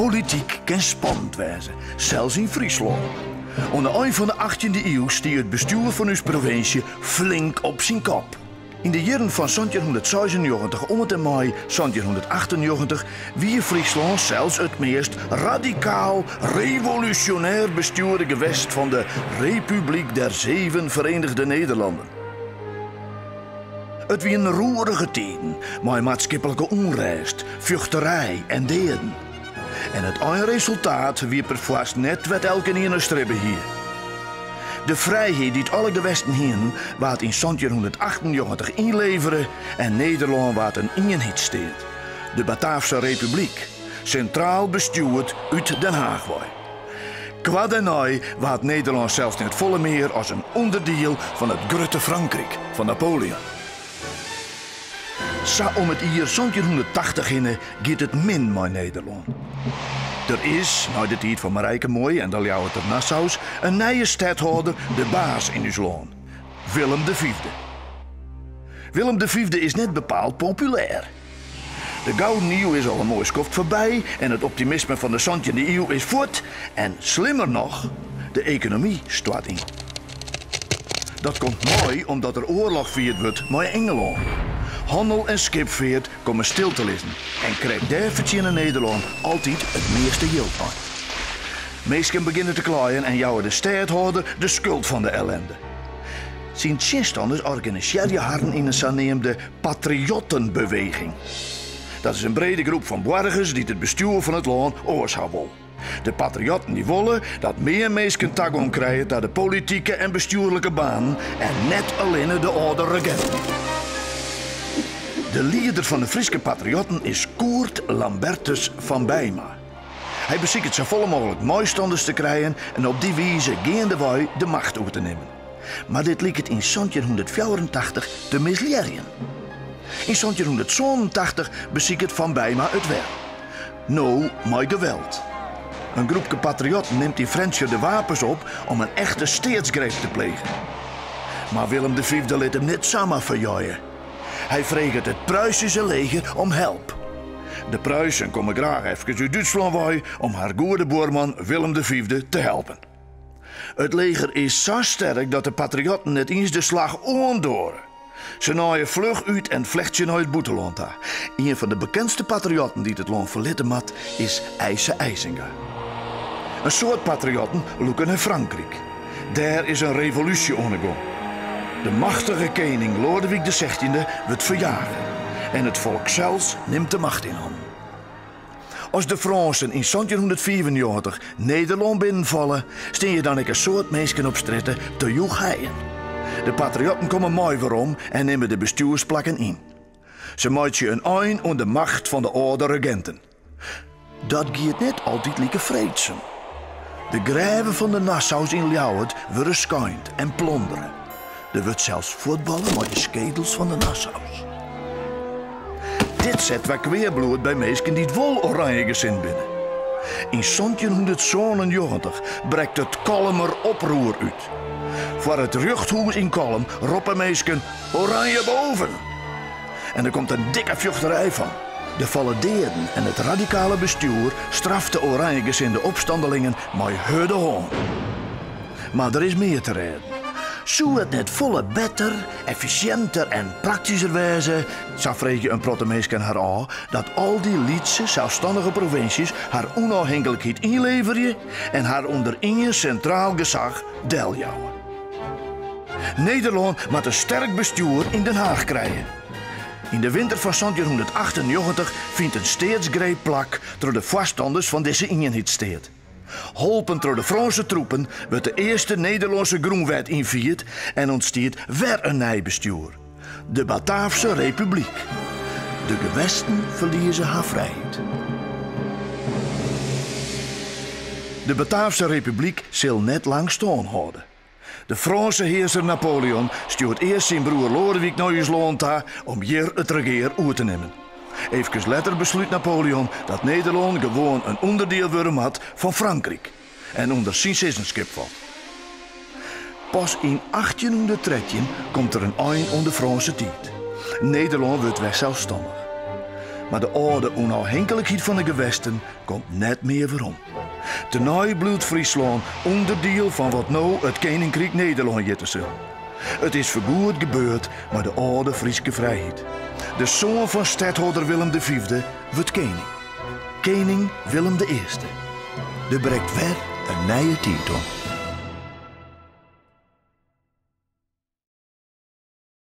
Politiek kan spannend wezen, zelfs in Friesland. Onder eind van de 18e eeuw stier het bestuur van uw provincie flink op zijn kop. In de jaren van 1796 om het en mei 1798 wie Friesland zelfs het meest radicaal revolutionair bestuurde gewest van de Republiek der Zeven Verenigde Nederlanden. Het wie een roerige tijden, met maatschappelijke onrust, vluchterij en deden. En het eindresultaat wie per vast net wat elke in stribben hier. De vrijheid die het alle gewesten heen, wat in 1798 inleveren en Nederland wat een eenheidsstaat. De Bataafse Republiek, centraal bestuurd uit Den Haag. Qua daarna waard Nederland zelfs net volle meer als een onderdeel van het grote Frankrijk van Napoleon. Zo om het jaar 1780 heen gaat het min met Nederland. Er is, na de tijd van Marijke Mooi en de Ljouwert op Nassau's, een nieuwe stadhouder, de baas in ons land. Willem V. Willem V is net bepaald populair. De Gouden Eeuw is al een mooi skoft voorbij en het optimisme van de 17e eeuw is voort. En slimmer nog, de economie staat in. Dat komt mooi omdat er oorlog vierd wordt met Engeland. Handel en schipvaart komen stil te liggen en krijgt daarvoor in Nederland altijd het meeste geld aan. Meesten beginnen te klaaien en jouwen de stadhouder de schuld van de ellende. Sint-Tjinstanders organiseer je haren in een zogenaamde patriottenbeweging. Dat is een brede groep van burgers die het bestuur van het land oorschouw wil. De patriotten die willen dat meer mensen toegang krijgen naar de politieke en bestuurlijke baan en net alleen de oude regenten. De leider van de Friese patriotten is Koert Lambertus van Bijma. Hij beziekt zo vol mogelijk mooistanders te krijgen en op die wijze gaande wij de macht over te nemen. Maar dit leek het in 1784 te misleren. In 1787 beziekt het van Bijma het wel. Nou, met geweld. Een groepje patriotten neemt in Fransje de wapens op om een echte staatsgreep te plegen. Maar Willem V liet hem niet samen verjaaien. Hij vreegt het Pruisische leger om hulp. De Pruisen komen graag even uit Duitsland bij om haar goede boerman Willem V te helpen. Het leger is zo sterk dat de patriotten net eens de slag ondoren. Ze naaien vlug uit en vlechtje naar het boeteland. Een van de bekendste patriotten die het land verlitten had is Eise IJzinga. Een soort patriotten loeken naar Frankrijk. Daar is een revolutie ondergaan. De machtige koning Lodewijk XVI wordt verjagen en het volk zelfs neemt de macht in handen. Als de Fransen in 1794 Nederland binnenvallen, steen je dan een soort mensen op straten te joegeien. De patriotten komen mooi waarom en nemen de bestuursplakken in. Ze maken een eind aan de macht van de oude regenten. Dat gaat net altijd like vreedzaam. De graven van de Nassau's in Ljouwert worden schijnd en plonderen. Er wordt zelfs voetballen met de schedels van de Nassau's. Dit zet wat kweerbloed bij mensen die het wel oranje gezind binnen. In 1797 breekt het Kalmer oproer uit. Voor het Ruchthuis in Kalm roepen mensen oranje boven. En er komt een dikke vluchterij van. De valledeerden en het radicale bestuur straft de oranjegezinde opstandelingen met hudde hoon. Maar er is meer te redden. Zou het net volle beter, efficiënter en praktischer wezen, zo vreeg je een protemeesken haar aan, dat al die Lietse zelfstandige provincies haar onafhankelijkheid inleveren en haar onder één centraal gezag deljouwen. Nederland moet een sterk bestuur in Den Haag krijgen. In de winter van 1798 vindt een staatsgreep plak door de voorstanders van deze eenheidsstaat. Holpen door de Franse troepen wordt de eerste Nederlandse groenwet invierd en ontstaat weer een nieuw bestuur. De Bataafse Republiek. De gewesten verliezen haar vrijheid. De Bataafse Republiek zal net lang staan houden. De Franse heerser Napoleon stuurt eerst zijn broer Lodewijk naar Ierland om hier het regeer over te nemen. Even later besluit Napoleon dat Nederland gewoon een onderdeel worden had van Frankrijk en onder zijn zessenschip valt. Pas in 1813 komt er een eind aan de Franse tijd. Nederland wordt weer zelfstandig. Maar de oude onafhankelijkheid van de gewesten komt net meer waarom. Tenai bloedt Friesland onderdeel van wat nou het Koninkrijk Nederland jitten zal. Het is voorgoed gebeurd met de oude Frieske vrijheid. De zoon van stadhouder Willem V wordt koning. Koning Willem I. Er breekt weer een nieuwe tijd om.